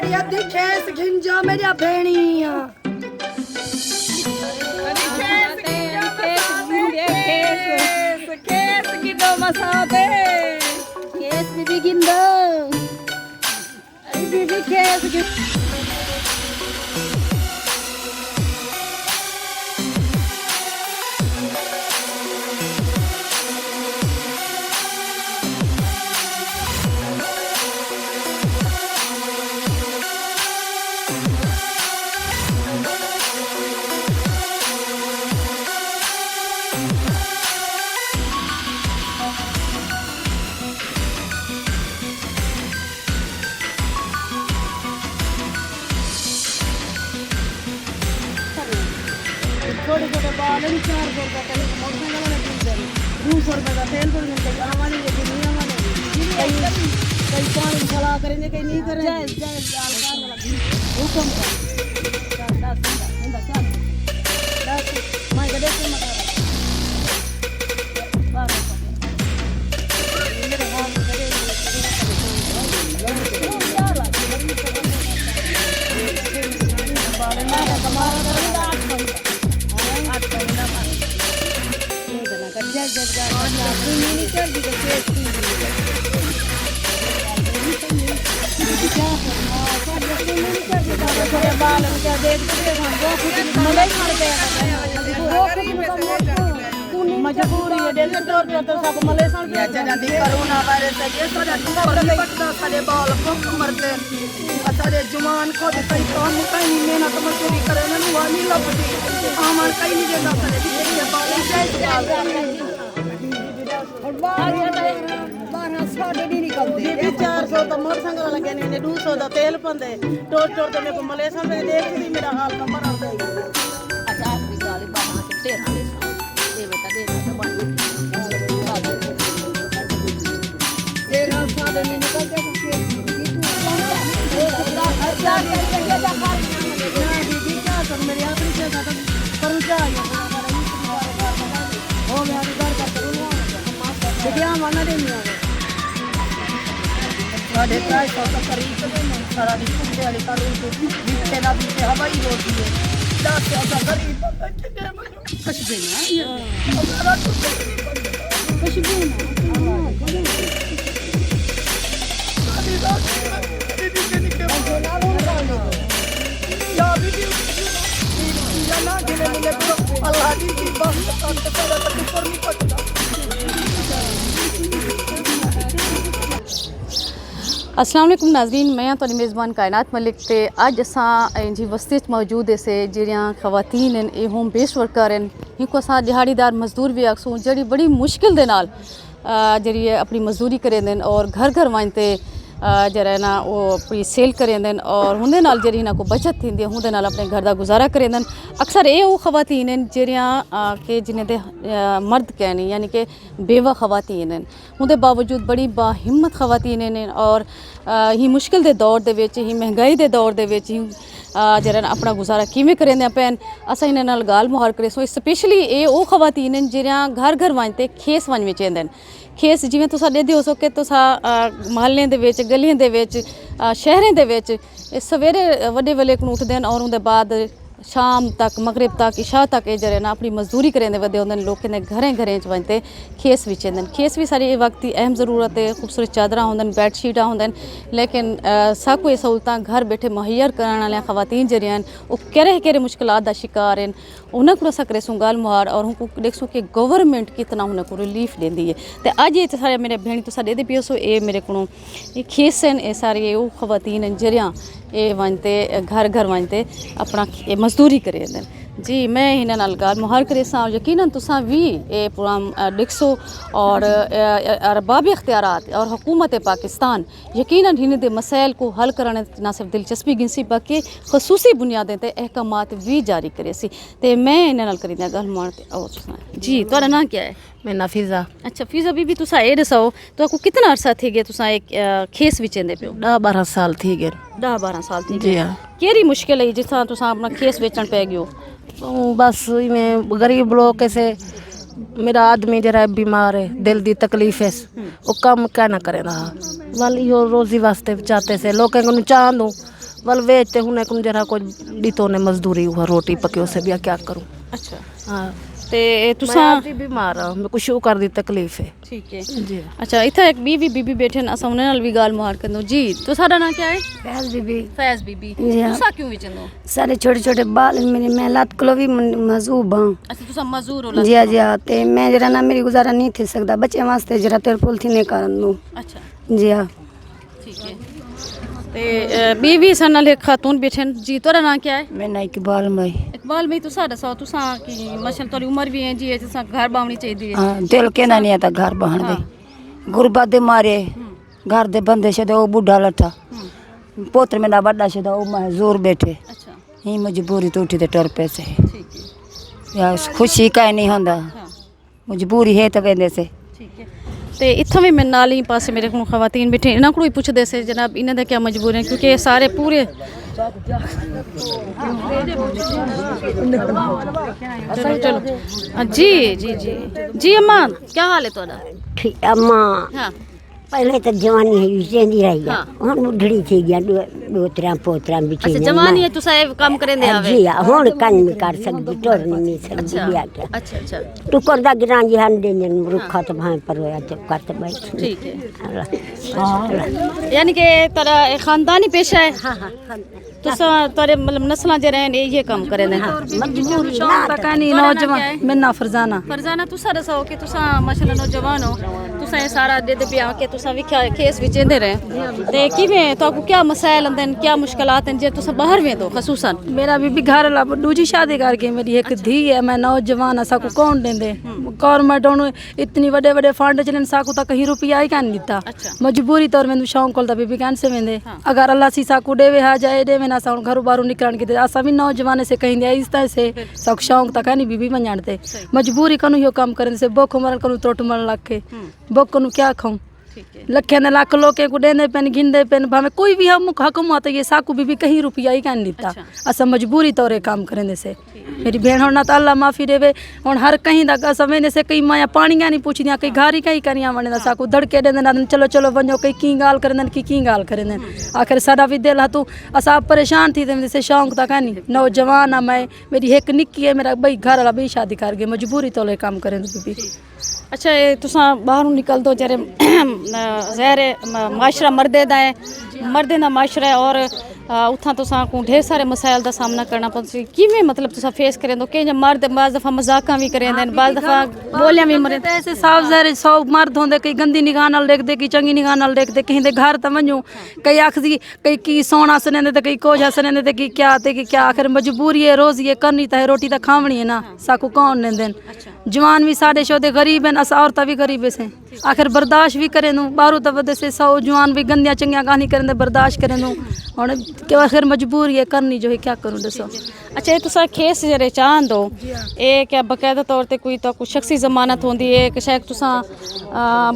मेरी अद्धी खेस घिंजा मेरी भेणिया खेस गिंडो मसादे खेस बीबी गिंडो बीबी खेस छोटे छोटे बाल 400 रुपये का मोटरसाइकिल वाले 200 रुपये का तेल तो मिलता है हमारी लेकिन नहीं हमारे कई पानी चला करेंगे कहीं नहीं करेंगे हुक्म मैं गधे से मत मजबूरी है डेढ़ सौ रुपया तो सब मलेशिया में जल्दी कोरोना वायरस है ये सारे पटना सारे बाल खूब मरते सारे जुमान को कई काम कहीं मेहनत मजदूरी करे ना वाली लपटी हमार कहीं नहीं देना सारे ये बाल जाए 400 तो मोटरसाइकिल वाला कहने 200 का तेल पंदे टोट टोट के मेरे को मलेशिया में देख ली मेरा हाल नंबर आ गई अच्छा आखिरी साल बाहर से तेरा दे बेटा तेरा साल में निकल के मेरे आखिरी से करूँ क्या हो मैं घर का करूँगा देखिए माना देंगे साढ़े 250 का करीब सारा दिन वाली कानून को बीते ना बीते हवाई होती है 10 का करीब कुछ भी ना कुछ भी ना अल्लाह की बात अस्सलाम वालेकुम नाज़रीन मैं तो मेज़बान कायनात मलिक ते अज असां जी वस्ती मौजूद से जड़ियाँ खवातीन ये होम बेस्ड वर्कर हैं इनको असां दिहाड़ीदार मजदूर भी आखसूँ जड़ी बड़ी मुश्किल दे नाल जड़ी अपनी मजदूरी करेंदे और घर घर वञते जरा ना वो अपनी सेल करेंदे और हुंदे नाल जड़ी ना को बचत थींदी हुंदे नाल अपने घर दा गुजारा करेंदे अक्सर ये वो खवातीन हैं जड़ियाँ के जिन्हें दे मर्द कहनी यानी कि बेवा खवातीन हैं उनके बावजूद बड़ी बाहिम्मत खवातीन हैं और ही मुश्किल दे दौर दे विच ही महंगाई दे दौर दे विच ही जरा अपना गुजारा किवें करेंदे पैन असां इन्हां नाल गाल मुहार करे सो स्पेशली ये वो खवातीन हैं जड़ियाँ घर घर वञते खेस वञ वेचेंदे खेस जिवें तुसां ॾेंदे हो सो कि तुसां महल्लें दे विच गलियें दे विच शहरें दे विच सवेरे वड्डे वेले को उठदे न और उंदे बाद शाम तक मगरिब तक इशा तक ये जरे ना अपनी मजदूरी करेंदे वदे होंदे लोकें दे घरें घरें च वञते खेस विचेंदे खेस भी सारी वक्त की अहम ज़रूरत है खूबसूरत चादरां होंदे बेडशीटां होंदे लेकिन सब कोई सहूलतां घर बैठे मुहैया कराने वाले खवातीन जरियां वो केरे केरे मुश्किलात दा शिकार हैं उन्हें को असां करेसूं गाल मुहार और उनको देखसूं कि गवर्नमेंट कितना उन्हें को रिलीफ देंदी है तो अज ये सारे मेरे भेण तुसां ॾेदे पियो सो ये मेरे को खेस हैं ये सारे वो खवातीन हैं जरियां ये वञते घर घर वञते अपना मजदूरी करे जी मैं हिन नाल गाल मुहार करे सां यकीनन तुसां भी ये प्रोग्राम ॾिसो और अरबाब इख्तियारात और हुकूमत पाकिस्तान यकीनन हिन दे मसाइल को हल करने न सिर्फ दिलचस्पी गिनसी बल्कि खसूसी बुनियादें ते अहकामात भी जारी करे सी ते मैं हिन नाल करींदा गाल मुहार और जी तुहाडा नाम क्या है मैं नफीज़ा अच्छा फीज़ा बीबी तुसां ये दसो तो को कितना अरसा थी गया तुसां एक खेस विचेंदे पियो 10-12 साल थी गए 10-12 साल थी जी हाँ केरी मुश्किल है जिस तुसां अपना खेस बेचण पे गयो बस में गरीब लोग कैसे मेरा आदमी जरा बीमार है दिल दी तकलीफ है वो कम क्या ना करे रहा वाली हो रोजी वास्ते चाहते से लोग को चाह दूँ बल वेचते हूँ कुम जरा कोई डितो ने मजदूरी हुआ रोटी पके उसे भी क्या करूँ। अच्छा हाँ ते तुसा बीमार हाँ मैं कुछ शुगर दी तकलीफ है। ठीक है जी। अच्छा इतना एक बीबी बैठे ना असा उन्हें नाल भी गाल मार कर दो जी। तो साडा नाम क्या है? फैज बीबी। फैज बीबी। तुसा क्यों विचंदो? सारे छोटे छोटे बाल मेरे मैं लात को भी मजूब हाँ। अच्छा तुसा मजदूर हो? जी हाँ जी हाँ ते मैं जरा ना मेरी गुजारा नहीं थे सकता बच्चे वास्ते जरा तेरे पुल थी नहीं करन दूँ। अच्छा जी हाँ ठीक है ते बीवी सनाल एक खातून बैठे जी। तोरा नाम क्या है? मैं नाई इकबाल मई। इकबाल भाई तुसा दसो तुसा की माशाल्लाह तोरी उम्र भी है जी तुसा घर बावनी चाहिए। हाँ दिल के ना नहीं आता घर बहन दे गुरबत दे मारे घर दे बंदे से वो बुढ़ा लठा पोत्र में ना बड़ा से वो महजूर बैठे। अच्छा ही मजबूरी तो उठी तो टुर पे से ठीक है या खुशी का नहीं होंदा मजबूरी है तो वेंदे से। ठीक है ते इत्थों भी मेरे नाल ही पासे मेरे को खवातीन बैठे इन्हों को पूछते से जनाब इन्हों क्या मजबूरी है क्योंकि ये सारे पूरे चलो चलो जी जी जी जी अम्मा क्या हाल है तोड़ा? ठीक अम्मा हाँ पहले तो जवानी है चेंदी रही है हाँ। हुन बुढ़ड़ी थी गया दो तरह पोतरा भी अच्छा जवानी है तुसा काम करें दे आवे जी हुन कन में कर सकदी टोर नहीं सकदी बिया के अच्छा अच्छा टुकर दा गिरां जी हन देन रुखा तो भाई पर होया तो करते बैठ ठीक है यानी कि तेरा खानदानी पेशा है? हां हां तुसा तोरे मतलब नस्लां जे रहन ये काम करें दे मजबूरी ना तक नहीं नौजवान मिन्ना फरजाना फरजाना तुसा दसो कि तुसा माशाल्लाह नौजवान हो तुसा ये सारा दे दे पिया के तुसा भी केस विचेंदे रहे ते किवें तो क्या मसाइल आंदे क्या मुश्किलात हैं जे तुसा बाहर वे तो खसूसन? मेरा बीबी घर ला दूजी शादी करके मेरी एक धी है मैं नौजवान साकू कौन देंदे गवर्नमेंट उन इतनी बड़े बड़े फंड चलन साकू तक कहीं रुपया ही कान दिता मजबूरी तौर में शौक कोल बीबी कान से वेंदे अगर अल्लाह सी साकू देवे हा जाए देवे ना सा घर बारू निकलन के असा भी नौजवान से कहीं दे इस तरह से सब शौक तक नहीं बीबी बन जानते मजबूरी कनु यो काम करने से बोख मरल कनु तोट मरल लखे बोख कनु क्या खाऊं लखे ने लाख लोके को देने पेन गिनदे पेन भावे कोई भी हम हकुमत ये साकू बीबी कहीं रुपया ही कान दिता असा मजबूरी तौरे काम करने से मेरी भेण होना तो अल्लाह माफी देवे और हर कहीं दा समय से कई माया पानी का नहीं पूछ दिया कई घारी कहीं करिया वने साकू धड़के देंदे चलो चलो वनो कई की गाल करें की गाल करें आखिर सारा भी दिल तू असा परेशान थी से शौक तक है नहीं नौजवान है मैं मेरी एक निक्की है मेरा बई घर वाला भी शादी कर गए मजबूरी तौरे काम करें बीबी। अच्छा ये तुसा बाहरों निकल दो जरे ज़ाहिर माशरा मर्दे दा है मर्दे दा माशरा है और उथा तुसा को ढेर सारे मसाइल का सामना करना पड़ता किवें मतलब तुसा फेस करें तो कई मर्द बाज़ दफ़ा मजाका भी करें देन बाज़ दफ़ा बोलियां भी मरें ऐसे साफ ज़ाहिर 100 मर्द होंदे कई गंदी निगाह नाल देखदे कई चंगी निगाह नाल देखदे कहीं दे घर त वणो कई आखदी कई की सोना सनेंदे ते कई कोझा सनेंदे ते की क्या आखिर मजबूरी है रोज़ ये करनी तो है रोटी तो खावनी है ना साकू कौन लेंदे जवान भी साढ़े शोदे गरीब हैं असा औरत भी गरीब से आखिर बर्दाश्त भी करें दूँ बारू तो वजह से 100 जवान भी गंदियाँ चंगियाँ कहानी करें बर्दाश्त करें दूँ और आखिर मजबूरी है करनी जो है क्या करूँ दसो। अच्छा ये तुसा केस जरे चाहन दो ये क्या बाकायदा तौर पर कोई तो कुछ शख्सी जमानत होंगी है शायद तुसा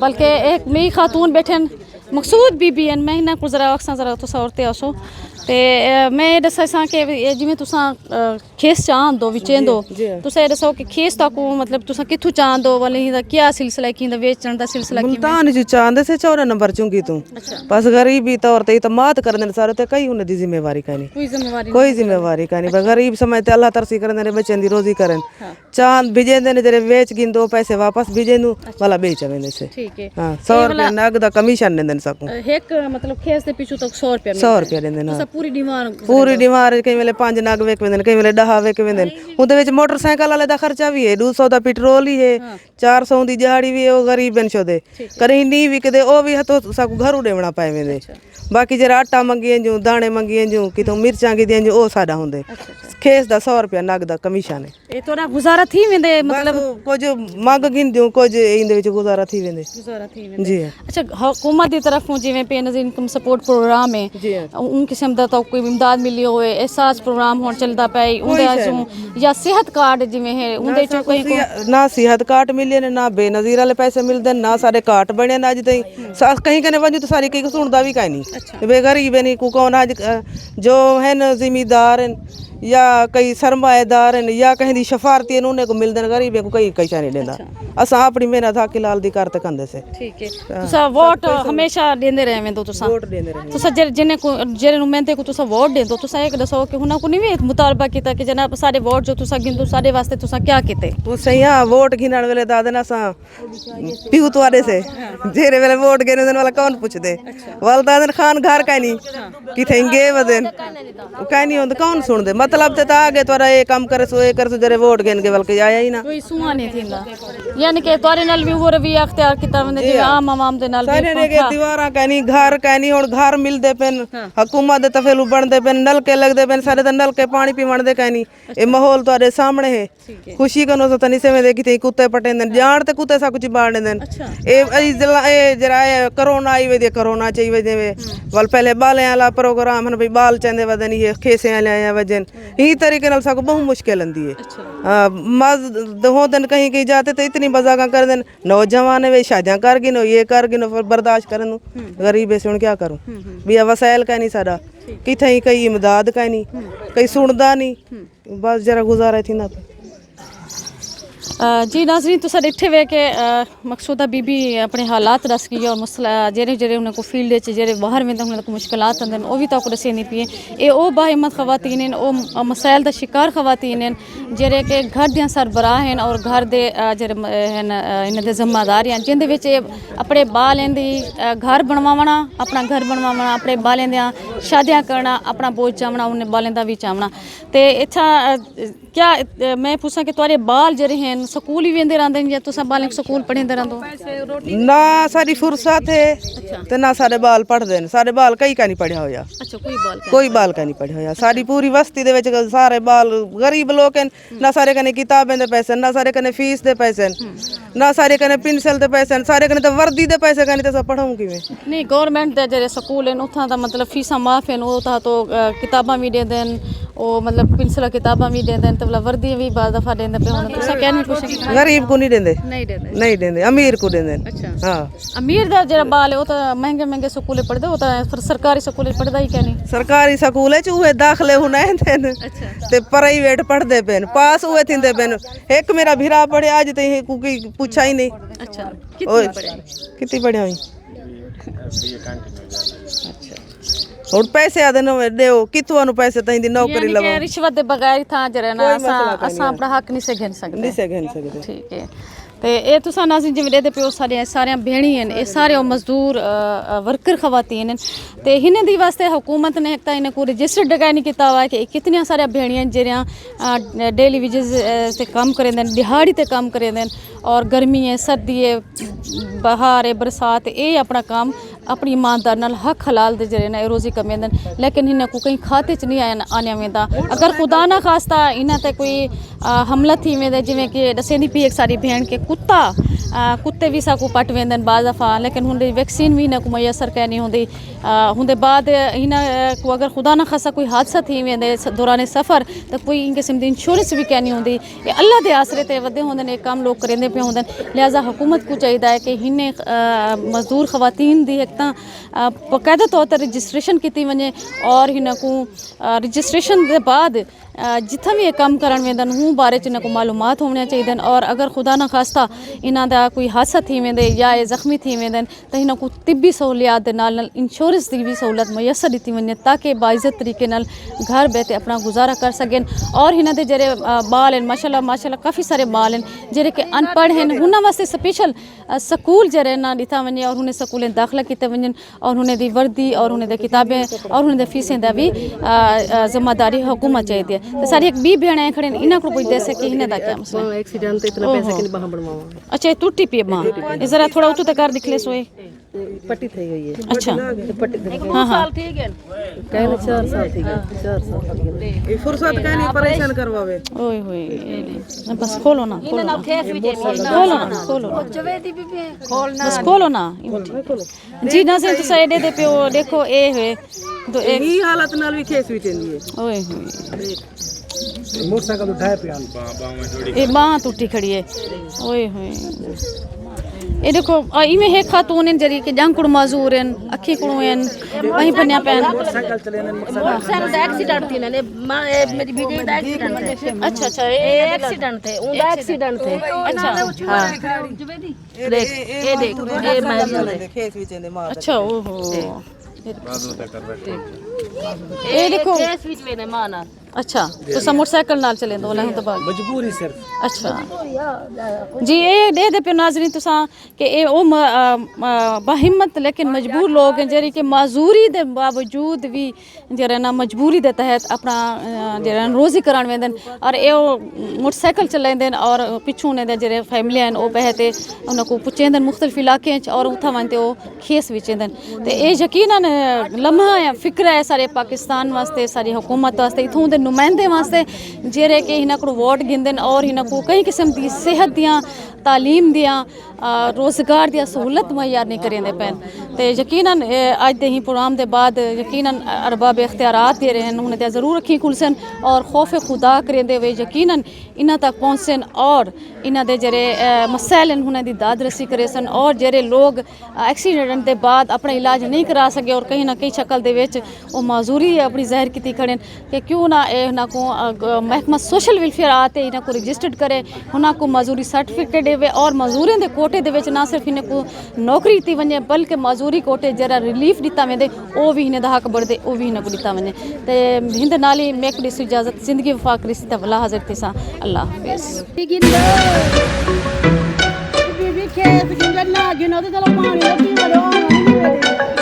बल्कि एक मेरी खातून बैठे मकसूद बीबी हैं मैं इन्हें को जरा अक्सर जरा तुसा औरतें आसो ते मैं दसा सा कि जिमें तुसा खेस चाहन दो विचें दो तुसा ये दसो कि खेस ताकू मतलब तुसा किथु चाहन दो वाले ही क्या सिलसिला की वेचण दा सिलसिला की मुल्तान जो चाहंदे से 14 नंबर चुंगी तू बस गरीबी तौर ते तो मात कर देन सारे ते कई उन दी जिम्मेवारी कानी कोई जिम्मेवारी कानी गरीब समय ते अल्लाह तरसी कर देने बच्चन दी रोजी करन चांद भिजे देने जरे बेच गिन दो पैसे वापस भिजे नु वाला बेच वेंदे से ठीक है हां 100 रुपया नग दा कमीशन देन सकू एक मतलब खेस दे पीछू तक 100 रुपया देंदे ना पूरी डिमांड कई वेले 5 नग वेक वेंदे कई वेले 10 वेक वेंदे उदे विच मोटरसाइकिल वाले दा खर्चा भी है 200 दा पेट्रोल ही है 400 दी दिहाड़ी भी है वो गरीब बन छोदे कहीं नहीं विकदे ओ भी तो साकू घरू देवना पाए वेंदे बाकी जरा आटा मंगिए जो दाने मंगिए जो कि तो मिर्चां की दें जो ओ साडा होंदे खेस दा 100 रुपया नग दा कमीशन है ए तोरा गुजारा थी वेंदे मतलब कुछ मंग गिन जो कुछ इंदे विच गुजारा थी वेंदे जी। अच्छा हुकूमत दी तरफ जिवें बेनज़ीर इनकम सपोर्ट प्रोग्राम है उन किस्म दा तो कोई इमदाद मिली होए एहसास प्रोग्राम होन चलदा पई उंदे या सेहत कार्ड जिवें है उंदे च कोई ना सेहत कार्ड मिले ने ना बेनज़ीर वाले पैसे मिलदे ना सारे कार्ड बने ना अज ताईं कहीं कने वंजू तो सारी कई सुनदा भी काई नहीं बेगरीब नहीं को कौन आज जो है न जिम्मेदार या कई सरमाएदार हैं या कहीं दी शफारती हैं उन्हें को मिलदे गरीबे को कई कैसा नहीं देंदा असा अपनी मेहनत हाकी लाल दी करते कंदे से ठीक है तुसा वोट हमेशा देंदे रहे में तो तुसा वोट देंदे रहे तुसा जिन्हें को जेरे नुमाइंदे को तुसा वोट दे दो तुसा एक दसो कि हुना को नहीं भी मुतालबा कीता कि जनाब सारे वोट जो तुसा गिनदो सारे वास्ते तुसा क्या कीते वो सही हां वोट गिनण वेले दादे ना सा पीहू तुआरे से जेरे वेले वोट गिने देन वाला कौन पूछदे वाल दादन खान घर का नहीं किथे गे वदन का नहीं होंद कौन सुनदे मतलब ते आगे तोरा ये काम करे सो ये कर सो जरे वोट गिन के बल्कि आया ही ना कोई सुहा नहीं थींदा यानी कि तोरे नाल भी वो रवैया अख्तियार कीता वंदे जिवें आम आवाम दे नाल सारे ने के दीवारा का नहीं घर का नहीं और घर मिलदे पेन हुकूमत दे तफेलू बनदे पेन नलके लगदे पेन सारे ते नलके पानी पीवण दे का नहीं ये माहौल तोरे सामने है खुशी कनो सो तनी से में देखी थे कुत्ते पटेंदन जान ते कुत्ते सा कुछ बाड़ेंदन ए जरा कोरोना आई वे दे कोरोना चाहिए वे दे वल पहले बाले वाला प्रोग्राम है भाई बाल चंदे वदन ये खेसे वाले आया वजन ई तरीके नाल साको बहुत मुश्किल आंदी है मज दो दिन कहीं कहीं जाते तो इतनी बजागा कर देन नौजवान वे शादियां कर गिनो ये कर गिनो फिर बर्दाश्त करन गरीब है सुन क्या करूं भी वसाइल का नहीं सारा किथे कई इमदाद का नहीं कई सुनदा नहीं बस जरा गुजारा थी ना जी नाज़रीन तुसा डिठे वे के मकसूदा बीबी अपने हालात दस गई और मसला जेरे जेरे उन्हें को फील्ड च जेरे बाहर में उन्हें को मुश्किलात आंदन ओ भी तक दसे नहीं पिए ए ओ बाहिम्मत खवातीन हैं ओ मसाइल दा शिकार खवातीन हैं जेरे के घर दियां सरबराह हैं और घर दे जेरे हैं इन्हां दे जिम्मेदार हैं जिंदे विच अपने बालें दी घर बनवावना अपना घर बनवावना अपने बालें दियां शादियां करना अपना बोझ चावना उन्हें बालें दा भी चावना ते इत्था क्या मैं पूछा कि तुम्हारे बाल जेरे हैं स्कूल ही वेंदे रहंदे या तुसा बालें स्कूल पढ़ेंदे रहंदो ना सारी फुर्सत है ते ना सारे बाल पढ़दे ने सारे बाल कई का नहीं पढ़या होया अच्छा कोई बाल का नहीं पढ़या होया सारी पूरी बस्ती दे विच सारे बाल गरीब लोग हैं ना सारे कने किताबें दे पैसे ना सारे कने फीस दे पैसे ना सारे कने पेंसिल दे पैसे सारे कने तो वर्दी दे पैसे कने तो सब पढ़ाऊं किवें नहीं गवर्नमेंट दे जेरे स्कूल हैं उथा दा मतलब फीसा माफ हैं ओ ता तो किताबां भी दे देन ओ मतलब पेंसिल किताबां भी दे देन तो मतलब वर्दी भी बाद दफा देंदे पे हुन तुसा क्या नहीं पूछे गरीब को नहीं देंदे नहीं देंदे अमीर को देंदे अच्छा हां अमीर दा जेरा बाल है ओ ता महंगे महंगे स्कूल पढ़दे ओ ता सरकारी स्कूल पढ़दा ही क्या नहीं सरकारी स्कूल च उहे दाखले हुने थे ते प्राइवेट पढ़दे पेन पास हुए थिंदे पेन एक मेरा भिरा पढ़े आज ते कोई पूछा ही नहीं अच्छा कितनी पढ़े हुई और पैसे आदे नो देओ किथों नु पैसे तई दी नौकरी लवो रिश्वत दे बगैर था जरा ना असा अपना हक नहीं से घन सकदे ठीक है ते ए तुसा नाज़रीन जिवें दे पियो सारे भेणी हैं ए सारे मजदूर वर्कर खवातीन ते हिने दी वास्ते हुकूमत ने एक इन्हें को रजिस्टर डगा नहीं किया हुआ है कि कितनी सारे भेड़ियाँ जेरियां डेली वेजेस से काम करें देन दिहाड़ी ते काम करें देन और गर्मी है सर्दी है बहार है बरसात ये अपना काम अपनी ईमानदार नाल हक हलाल दे जरिए ना रोज़ी कमेंदन लेकिन इन्हें को कहीं खाते च नहीं आने वेंदा अगर खुदा ना खास्ता इन्हें ते कोई हमला थी वेंदे जिवें कि दसेंदी पी एक सारी भेण के कुत्ते भी साकू पट वेंदन बाज़ दफ़ा लेकिन हुंदे वैक्सीन भी इन्हें को मुयसर कै नहीं होंदी हुंदे बाद इन्हें को अगर खुदा ना खास्ता कोई हादसा थी वेंदे दौरान सफ़र तो कोई इन किस्म दी इंश्योरेंस भी कै नहीं होंदी ये अल्लाह दे आसरे ते वधे होंदे ने काम लोग करेंदे पे होंदन लिहाजा हुकूमत को चाहिए है कि इन्हें मजदूर खवातीन दी एक बाकायदा तौर पर रजिस्ट्रेशन की वने और इन्हें को रजिस्ट्रेशन के बाद जिथा भी ये काम करन वेंदन हूँ बारे च इन्हें को मालूमात होने चाहिए और अगर खुदा ना खास्ता इन्हां दा कोई हादसा थी वेंदे या ये जख्मी थी वेंदन तो इन्हें को तिब्बी सहूलियात दे नाल इंश्योरेंस की भी सहूलत मुयसर दी वने ताकि बाइज़त तरीके नाल घर बैठे अपना गुजारा कर सकें और इन्हां दे जेरे बाल हैं माशाल्लाह काफ़ी सारे बाल हैं जेरे के अनपढ़ हैं उन्हां वास्ते स्पेशल स्कूल जरे ना दिता वने और उन्हें स्कूलें दाखिला किते वने और उन्हें दी वर्दी और उन्हें दी किताबें और उन्हें दी फीसें दा भी जिम्मेदारी हुकूमत चाहिए तो सारी एक बी भेड़े खड़े इन्हें को कोई दे सके इन्हें दा क्या मसला एक्सीडेंट इतना पैसा के बाहर बनवावा अच्छा टूटी पी मां जरा थोड़ा उतो तक दिख ले सोए पट्टी થઈ ગઈ है अच्छा पट्टी हां हां ठीक है कहने 4 साल थी 4 साल ये फुर्सत का नहीं परेशान करवावे ओए होए बस खोलो ना जवेदी बीबी खोलना बस खोलो ना जी नाज़रीन तुसा एडे दे पियो देखो ए है तो यही हालत नाल भी खेस भी चंदी है ओए होए मोटरसाइकिल उठाए पे ए बांह टूटी खड़ी है ओए होए ये देखो इमें है खातून जरी के जंग कुड़ माजूर हैं अखी कुड़ों हैं वहीं पन्या पैन मोटरसाइकिल दा एक्सीडेंट थी ने मेरी बीवी दा एक्सीडेंट थे। अच्छा अच्छा ये एक्सीडेंट थे उनका एक्सीडेंट थे। अच्छा हां देख ये मैं खेस विच इंदे मार अच्छा ओहो ये देखो केस विच लेने माना अच्छा तो सा मोटरसाइकिल नाल चले दो तो बाद मजबूरी सिर्फ अच्छा जी ये दे पे नाजरीन तुसा कि ए ओ बाहिम्मत लेकिन मजबूर लोग हैं जेरी के माजूरी दे बावजूद भी जेरा ना मजबूरी दे तहत अपना जेरा रोजी करान वेंदन और ए मोटरसाइकिल चलाइंदन और पिछू ने दे जेरे फैमिली हैं ओ बहते उनको पुछेंदन मुख्तलिफ इलाके च और उथा वनते ओ खेस विचेंदन ते ए यकीनन लम्हा है फिक्र है सारे पाकिस्तान वास्ते सारी हुकूमत वास्ते इथों दे नुमाइंदे वास्ते जेरे के हिना को वोट गिंदन और हिना को कई किस्म दी सेहत दियां तालीम दियां रोज़गार दियां सहूलत मुहैया नहीं करेंदे पैन ते यकीनन अज दे ही प्रोग्राम दे बाद यकीनन अरबाब इख्तियारात दे रहे हैं उन्हें दियां ज़रूर रखी खुलसन और खौफ खुदा करेंदे हुए यकीनन इन्हां तक पहुँचन और इन्हां दे जेरे मसैल उन्हें दी दाद रसी करेसन और जेरे लोग एक्सीडेंट दे बाद अपना इलाज नहीं करा सके और कहीं ना कहीं शक्ल दे विच वो माजूरी अपनी ज़ाहिर की खड़े कि क्यों ना इन्हां को महकमा सोशल वेलफेयर आते इन्हां को रजिस्टर्ड करे उन्हां को मजूरी सर्टिफिकेट देवे और मजूरें दे कोटे दे विच ना सिर्फ इन्हें को नौकरी दी वने बल्कि मजूरी कोटे जरा रिलीफ दिता वेंदे ओ भी इन्हें दा हक बढ़दे ओ भी इन्हें को दिता वने ते हिंद नाली मेक दी इजाजत जिंदगी वफा करी सी वला हाजिर तिसा अल्लाह हाफिज़ बीबी खेत जिंदा ना गिनो ते चलो पानी लगी वड़ो